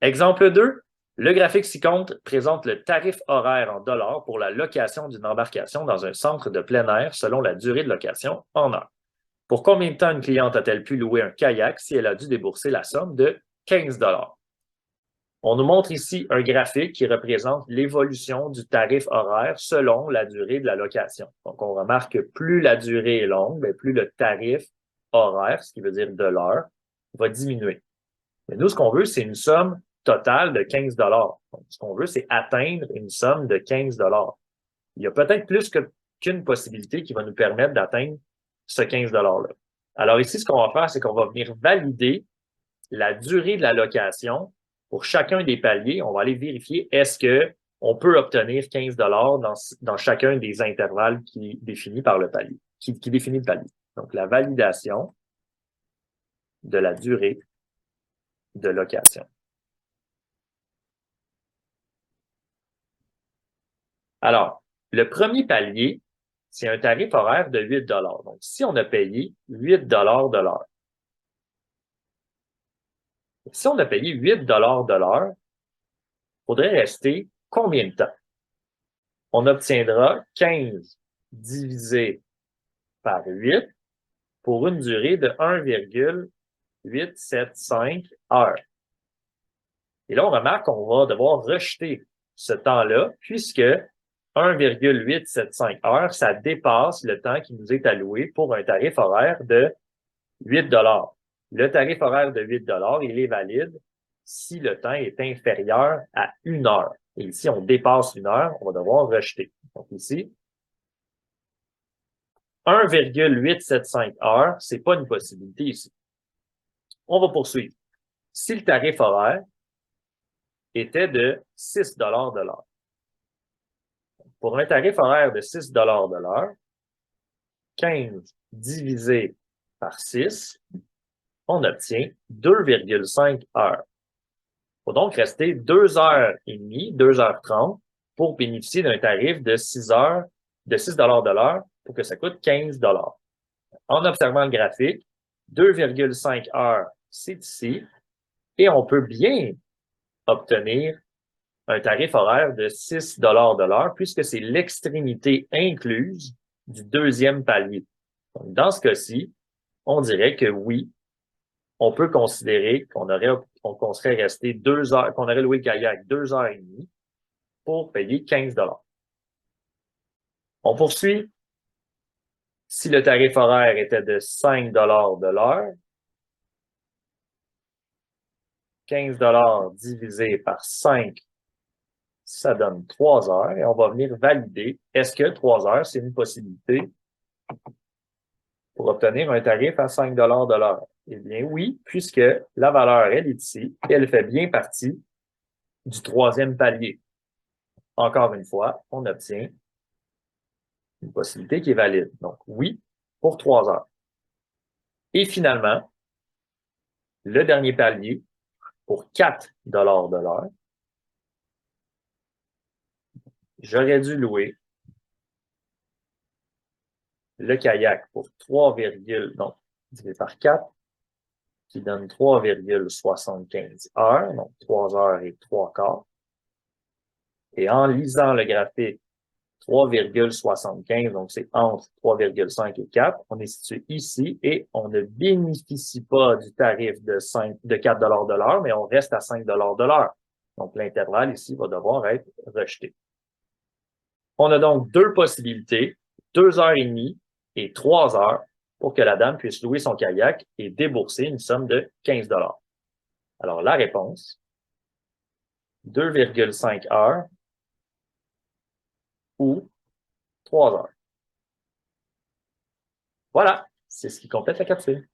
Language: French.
Exemple 2, le graphique ci-contre présente le tarif horaire en dollars pour la location d'une embarcation dans un centre de plein air selon la durée de location en heures. Pour combien de temps une cliente a-t-elle pu louer un kayak si elle a dû débourser la somme de 15 $? On nous montre ici un graphique qui représente l'évolution du tarif horaire selon la durée de la location. Donc, on remarque que plus la durée est longue, plus le tarif horaire, ce qui veut dire de l'heure, va diminuer. Mais nous, ce qu'on veut, c'est une somme totale de 15 $. Donc, ce qu'on veut, c'est atteindre une somme de 15 $. Il y a peut-être plus qu'une possibilité qui va nous permettre d'atteindre ce 15 $-là. Alors ici, ce qu'on va faire, c'est qu'on va venir valider la durée de la location pour chacun des paliers. On va aller vérifier est-ce qu'on peut obtenir 15 $ dans chacun des intervalles qui définit par le palier, qui définit le palier. Donc, la validation de la durée de location. Alors, le premier palier, c'est un tarif horaire de 8 $. Donc, si on a payé 8 $ de l'heure, si on a payé 8 $ de l'heure, il faudrait rester combien de temps? On obtiendra 15 divisé par 8 pour une durée de 1,875 heures. Et là, on remarque qu'on va devoir rejeter ce temps-là puisque 1,875 heures, ça dépasse le temps qui nous est alloué pour un tarif horaire de 8 $. Le tarif horaire de 8 $, il est valide si le temps est inférieur à 1 heure. Et ici, on dépasse 1 heure, on va devoir rejeter. Donc ici, 1,875 heures, c'est pas une possibilité ici. On va poursuivre. Si le tarif horaire était de 6 $ de l'heure, pour un tarif horaire de 6 $ de l'heure, 15 divisé par 6, on obtient 2,5 heures. Il faut donc rester 2 heures et demie, 2 heures 30 pour bénéficier d'un tarif de 6 $ de l'heure pour que ça coûte 15 $. En observant le graphique, 2,5 heures, c'est ici, et on peut bien obtenir un tarif horaire de 6 $ de l'heure puisque c'est l'extrémité incluse du deuxième palier. Donc, dans ce cas-ci, on dirait que oui, on peut considérer qu'on serait resté 2 heures, qu'on aurait loué le kayak 2 heures et demie pour payer 15 $. On poursuit. Si le tarif horaire était de 5 $ de l'heure, 15 $ divisé par 5, ça donne 3 heures et on va venir valider est-ce que 3 heures, c'est une possibilité pour obtenir un tarif à 5 $ de l'heure. Eh bien oui, puisque la valeur, elle est ici et elle fait bien partie du troisième palier. Encore une fois, on obtient une possibilité qui est valide. Donc oui, pour 3 heures. Et finalement, le dernier palier, pour 4 $ de l'heure, j'aurais dû louer le kayak pour 3, donc divisé par 4, qui donne 3,75 heures, donc 3 heures et 3 quarts. Et en lisant le graphique 3,75, donc c'est entre 3,5 et 4, on est situé ici et on ne bénéficie pas du tarif de 4 $ de l'heure, mais on reste à 5 $ de l'heure. Donc l'intervalle ici va devoir être rejeté. On a donc deux possibilités, 2 heures et demie et 3 heures pour que la dame puisse louer son kayak et débourser une somme de 15 $. Alors, la réponse, 2,5 heures ou 3 heures. Voilà, c'est ce qui complète la capsule.